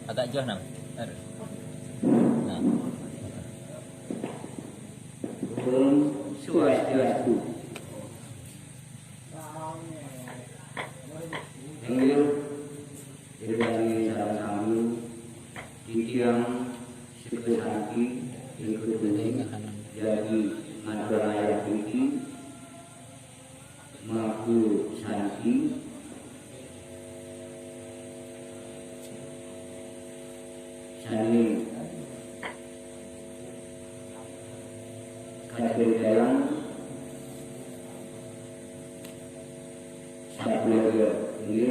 Agak jauh nam. Nah. Om Swastiastu. Inggil dari sarang kami titiang sekesaki ikut jadi madraya iki maku santi sani kadang sablega ini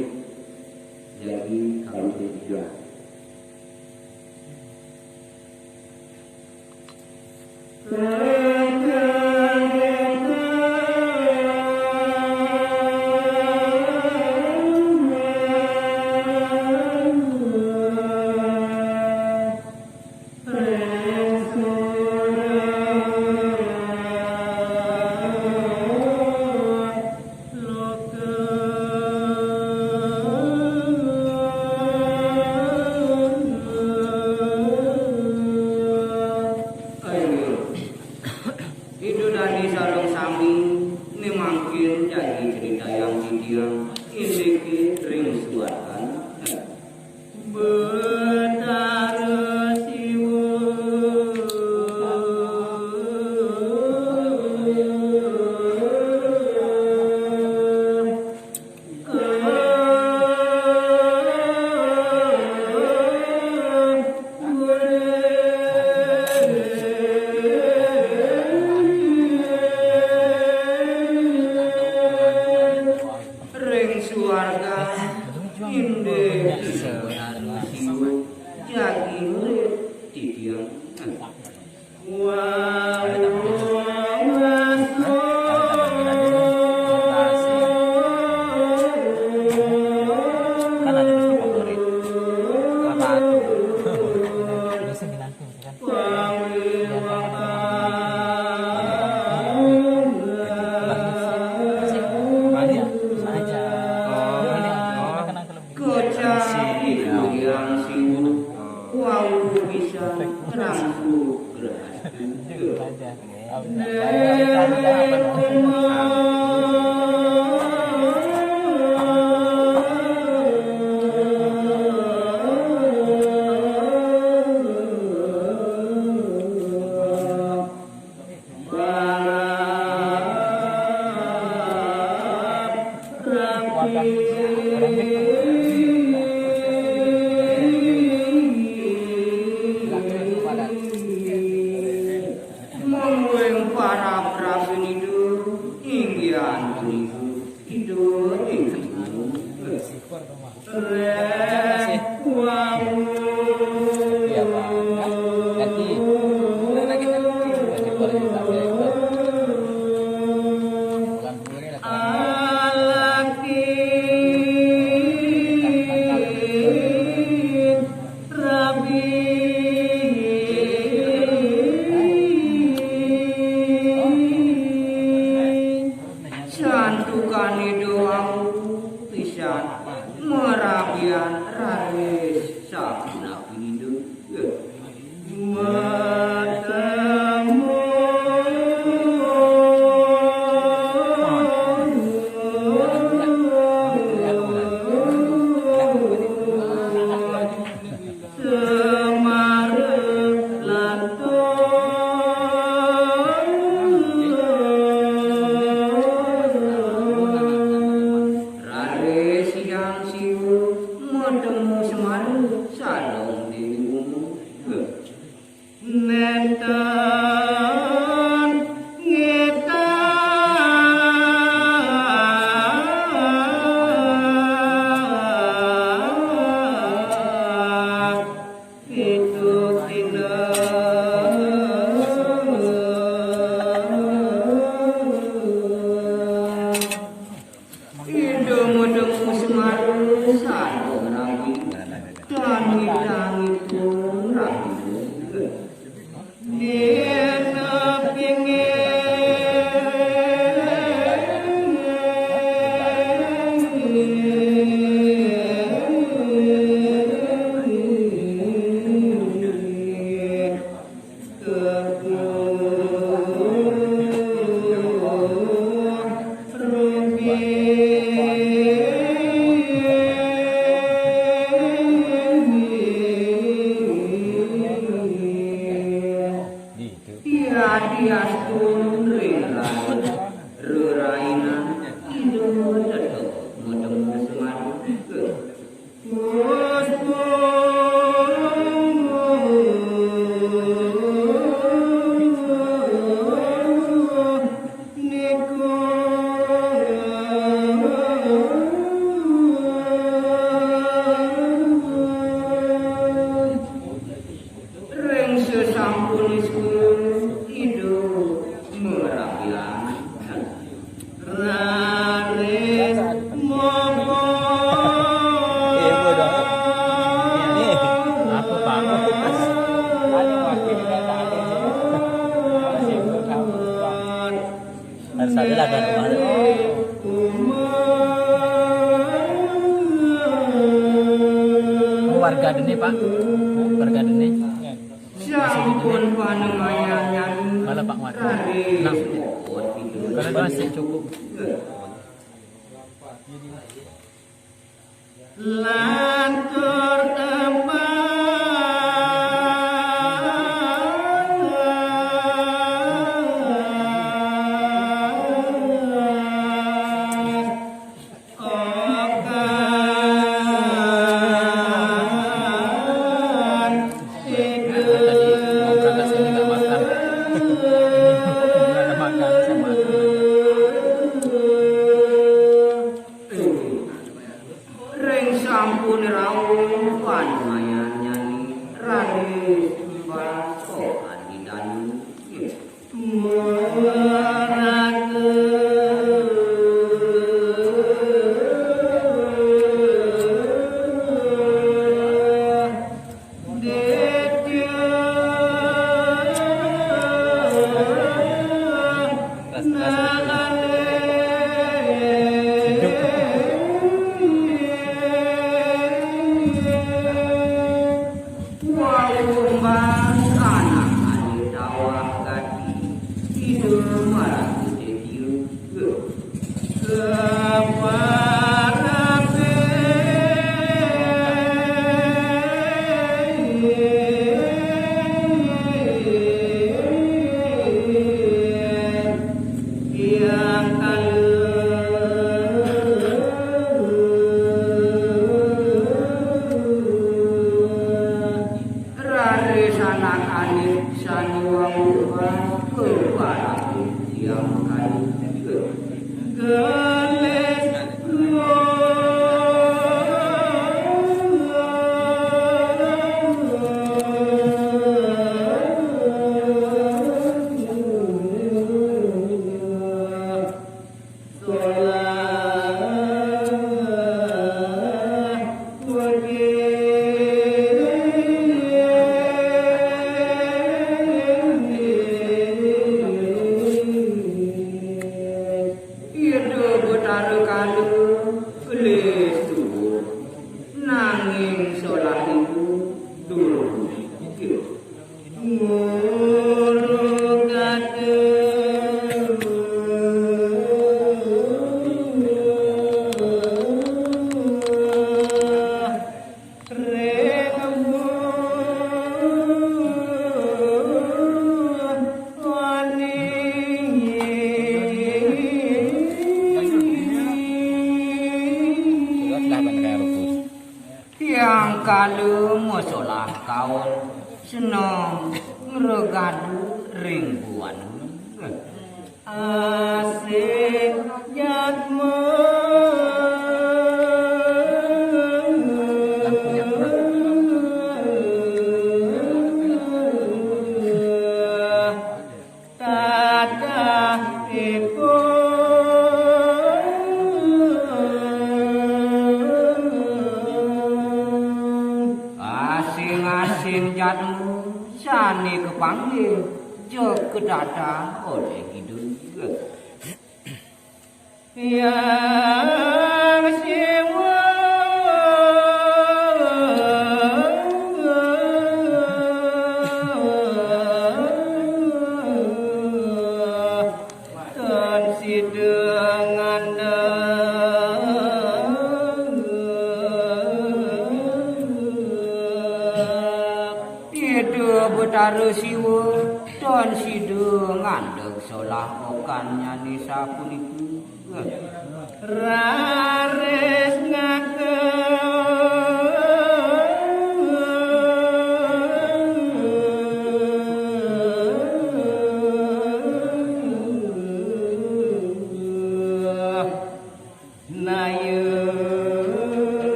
jadi kalau tidak Swastiastu ringran rerainan hidup tetap mudah semangat Harus ada lah kan warga dene Pak, warga dene. Sampun panemayannya Malah Pak Mat. Nah, kalau masih cukup. Lantur sampun rawuh panemayan nyanyi ranis baso adidan Kalau musolah kawan senang regadu ringguan asik jatmu sani kepanggil jo kedatang oleh hidup yang semua tensi dengan Betara siwa Son sidung ngandeg solah okan nyanyi sapuniku rares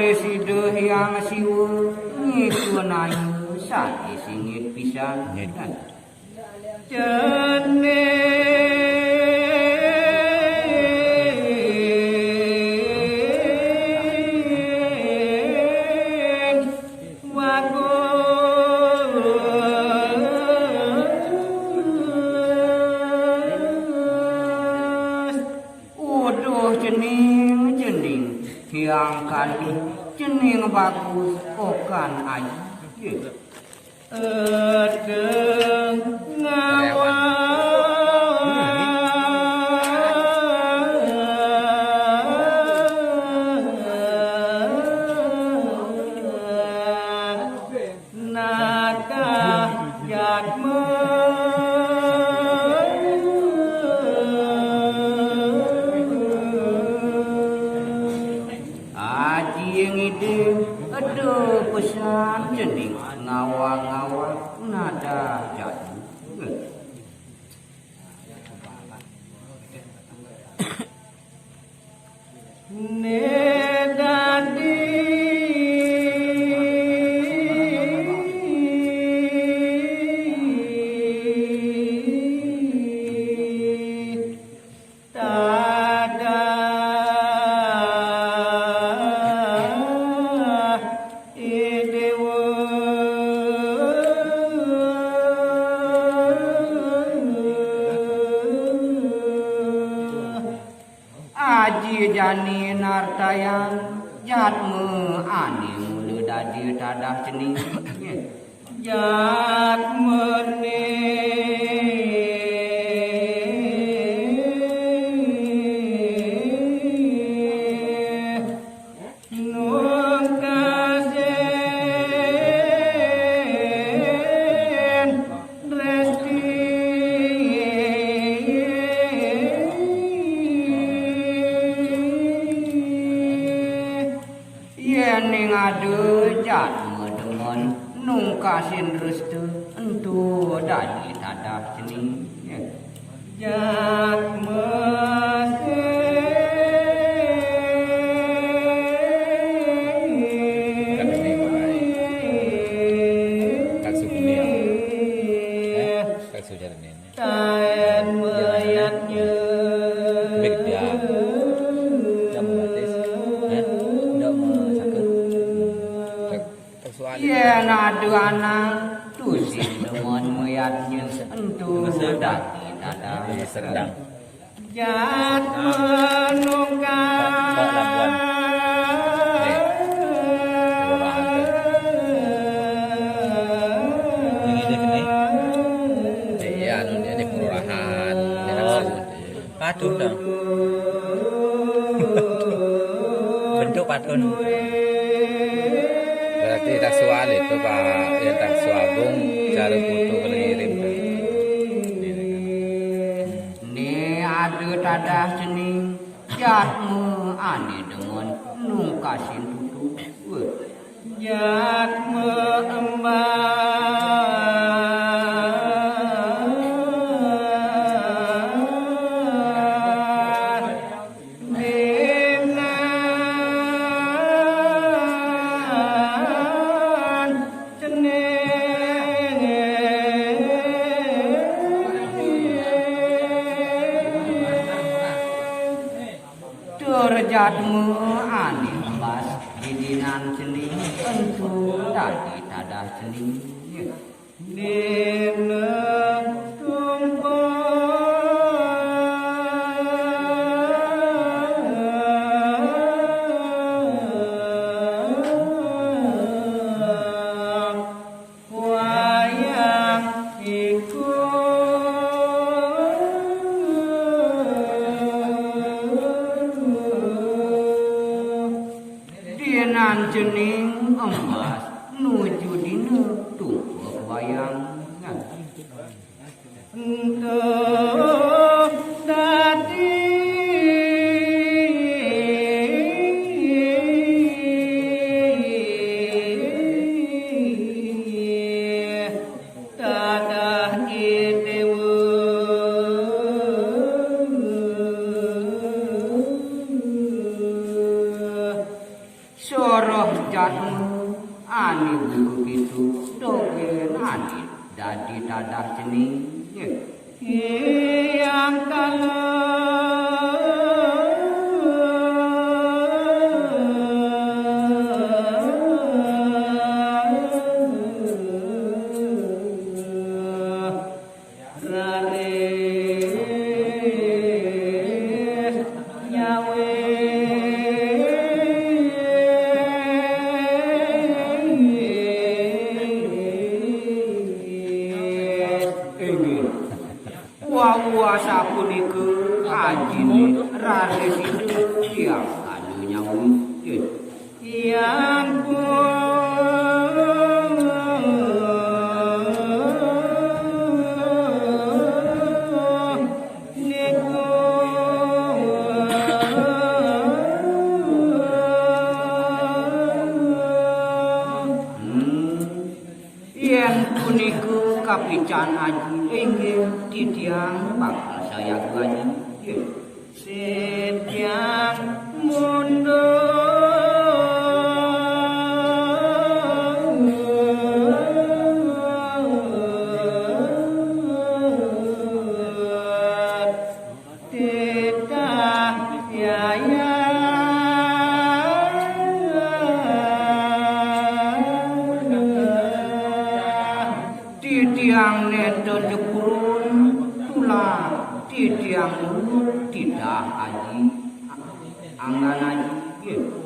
Residuh yang siwa ngitu nayu saki singit pisan jene yang kali jening bagus okan ayu edeng ngawa naka jatme pesan jening ngawang-ngawang nada jatuh nedadi jani nartayan jatme ani mulu dadi tadah cening jatme ne adu jatme dengan nungkasin restu entu dadi tadah cening jatme tayan mayatnya yen adu anak tusin dengan mayatnya entu dadi tadah Serdang jat menunggang patun dong bentuk patun berarti taksual itu Pak yang taksuagung cara foto pengirim ni ada tadah cening jatmu ani dengan nungkasin tutu jatmu jatmu ani embas didinan cening entu dadi tadah cening dina wayang iku Untuk dadi tadah itewu soroh jatuh ani guru itu dogen ani dadi tadah jening yang Wawasa punika ajine rare sidu tiang anu nyawi yang yang puniku kapican aji inggih titiang bakal saya aji setiang mundur tetap yaya titiang neton jepurun tulang titiang mulut tidak aji anggan aji